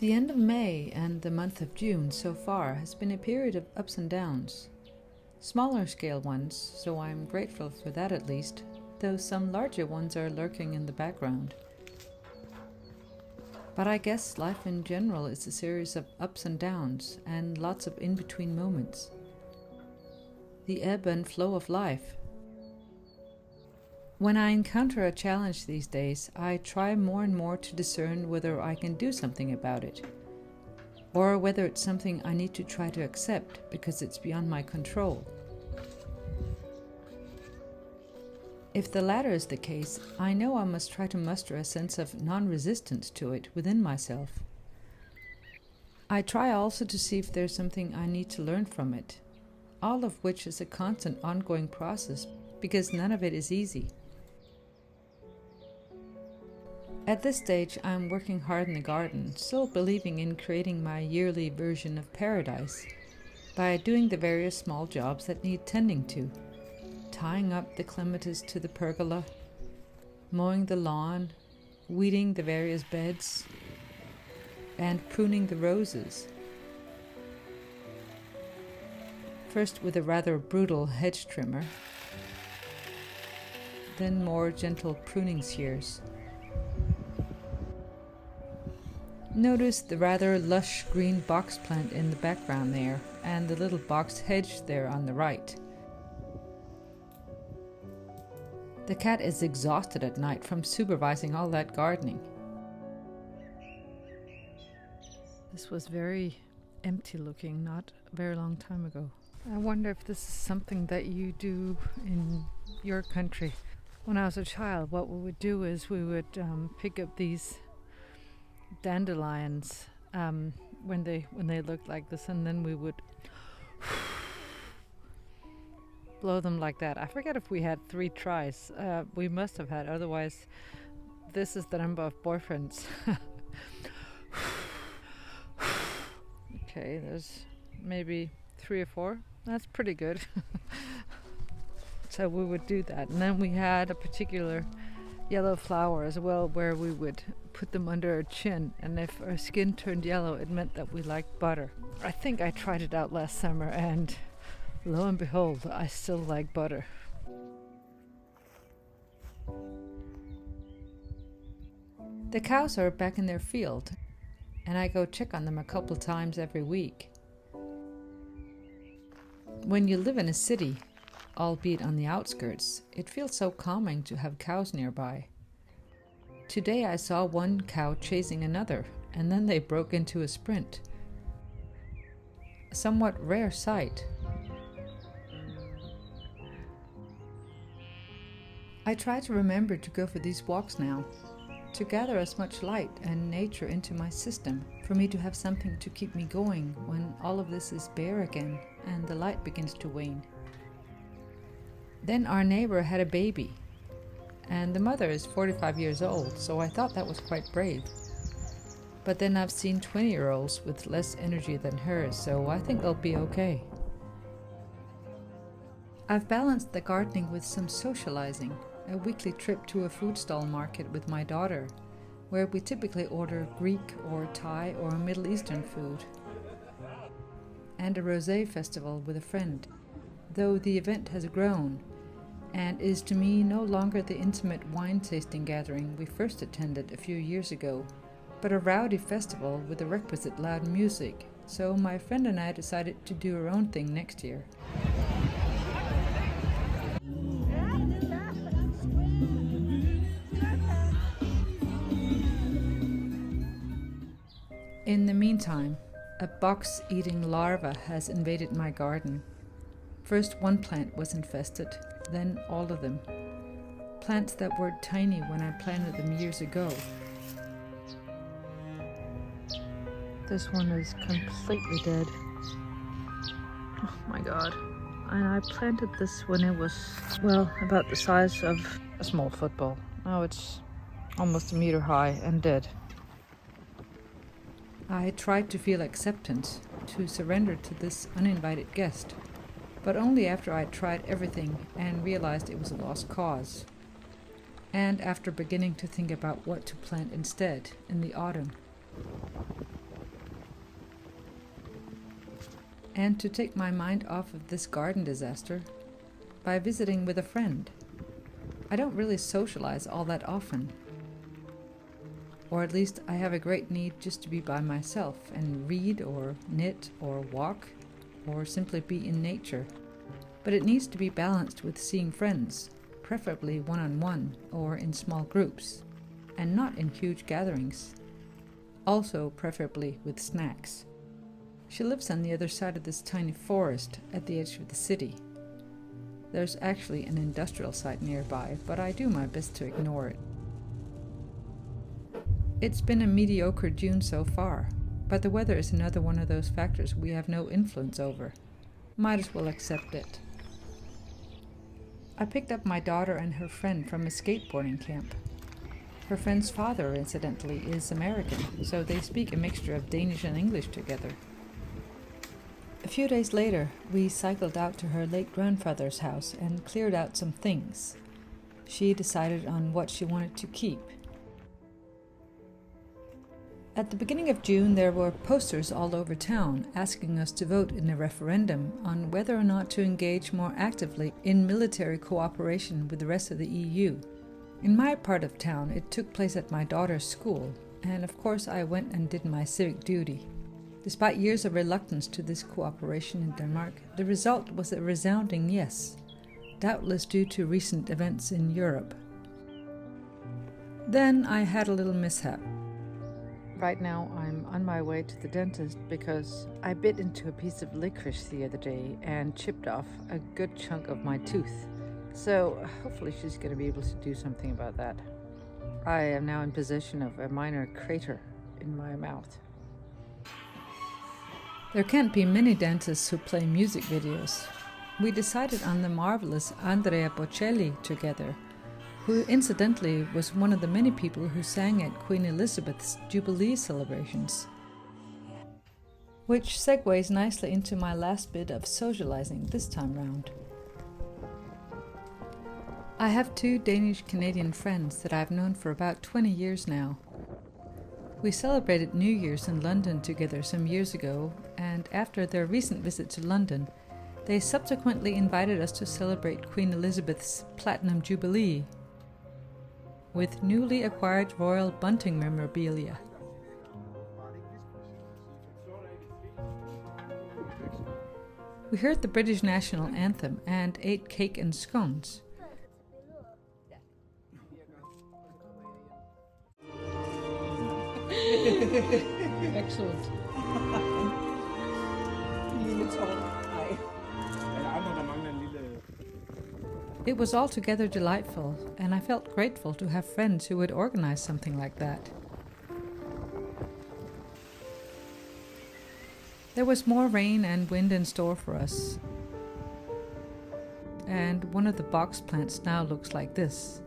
The end of May and the month of June so far has been a period of ups and downs. Smaller scale ones, so I'm grateful for that at least, though some larger ones are lurking in the background. But I guess life in general is a series of ups and downs and lots of in-between moments. The ebb and flow of life. When I encounter a challenge these days, I try more and more to discern whether I can do something about it, or whether it's something I need to try to accept because it's beyond my control. If the latter is the case, I know I must try to muster a sense of non-resistance to it within myself. I try also to see if there's something I need to learn from it, all of which is a constant ongoing process because none of it is easy. At this stage, I'm working hard in the garden, still believing in creating my yearly version of paradise by doing the various small jobs that need tending to. Tying up the clematis to the pergola, mowing the lawn, weeding the various beds, and pruning the roses. First with a rather brutal hedge trimmer, then more gentle pruning shears. Notice the rather lush green box plant in the background there, and the little box hedge there on the right. The cat is exhausted at night from supervising all that gardening. This was very empty looking not a very long time ago. I wonder if this is something that you do in your country. When I was a child, what we would do is we would pick up these dandelions when they looked like this, and then we would blow them like that. I forget if we had 3 tries. We must have had, otherwise this is the number of boyfriends. Okay, there's maybe 3 or 4. That's pretty good. So we would do that, and then we had a particular yellow flower as well, where we would put them under our chin, and if our skin turned yellow, it meant that we liked butter. I think I tried it out last summer, and lo and behold, I still like butter. The cows are back in their field, and I go check on them a couple times every week. When you live in a city, albeit on the outskirts, it feels so calming to have cows nearby. Today I saw one cow chasing another, and then they broke into a sprint. A somewhat rare sight. I try to remember to go for these walks now, to gather as much light and nature into my system, for me to have something to keep me going when all of this is bare again and the light begins to wane. Then our neighbor had a baby, and the mother is 45 years old, so I thought that was quite brave. But then I've seen 20-year-olds with less energy than hers, so I think they'll be okay. I've balanced the gardening with some socializing, a weekly trip to a food stall market with my daughter, where we typically order Greek or Thai or Middle Eastern food, and a rosé festival with a friend, though the event has grown and is to me no longer the intimate wine tasting gathering we first attended a few years ago, but a rowdy festival with the requisite loud music, so my friend and I decided to do our own thing next year. In the meantime, a box-eating larva has invaded my garden. First one plant was infested, then all of them. Plants that were tiny when I planted them years ago. This one is completely dead. Oh my god. And I planted this when it was, well, about the size of a small football. Now it's almost a meter high and dead. I tried to feel acceptance, to surrender to this uninvited guest, but only after I tried everything and realized it was a lost cause, and after beginning to think about what to plant instead in the autumn. and to take my mind off of this garden disaster by visiting with a friend. I don't really socialize all that often. Or at least I have a great need just to be by myself and read or knit or walk or simply be in nature. But it needs to be balanced with seeing friends, preferably one-on-one or in small groups, and not in huge gatherings. Also preferably with snacks. She lives on the other side of this tiny forest at the edge of the city. There's actually an industrial site nearby, but I do my best to ignore it. It's been a mediocre June so far, but the weather is another one of those factors we have no influence over. Might as well accept it. I picked up my daughter and her friend from a skateboarding camp. Her friend's father, incidentally, is American, so they speak a mixture of Danish and English together. A few days later, we cycled out to her late grandfather's house and cleared out some things. She decided on what she wanted to keep. At the beginning of June, there were posters all over town asking us to vote in a referendum on whether or not to engage more actively in military cooperation with the rest of the EU. In my part of town, it took place at my daughter's school, and of course I went and did my civic duty. Despite years of reluctance to this cooperation in Denmark, the result was a resounding yes, doubtless due to recent events in Europe. Then I had a little mishap. Right now I'm on my way to the dentist because I bit into a piece of licorice the other day and chipped off a good chunk of my tooth. So hopefully she's going to be able to do something about that. I am now in possession of a minor crater in my mouth. There can't be many dentists who play music videos. We decided on the marvelous Andrea Bocelli together, who incidentally was one of the many people who sang at Queen Elizabeth's Jubilee celebrations. Which segues nicely into my last bit of socializing this time round. I have two Danish-Canadian friends that I've known for about 20 years now. We celebrated New Year's in London together some years ago, and after their recent visit to London, they subsequently invited us to celebrate Queen Elizabeth's Platinum Jubilee with newly acquired royal bunting memorabilia. We heard the British national anthem and ate cake and scones. Excellent. It was altogether delightful, and I felt grateful to have friends who would organize something like that. There was more rain and wind in store for us, and one of the box plants now looks like this.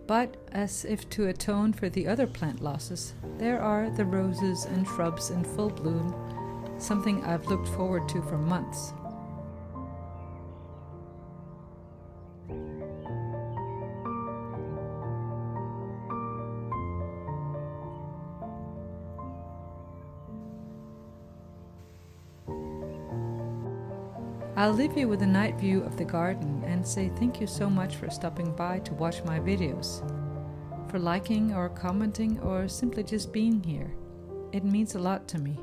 But, as if to atone for the other plant losses, there are the roses and shrubs in full bloom, something I've looked forward to for months. I'll leave you with a night view of the garden and say thank you so much for stopping by to watch my videos, for liking or commenting or simply just being here. It means a lot to me.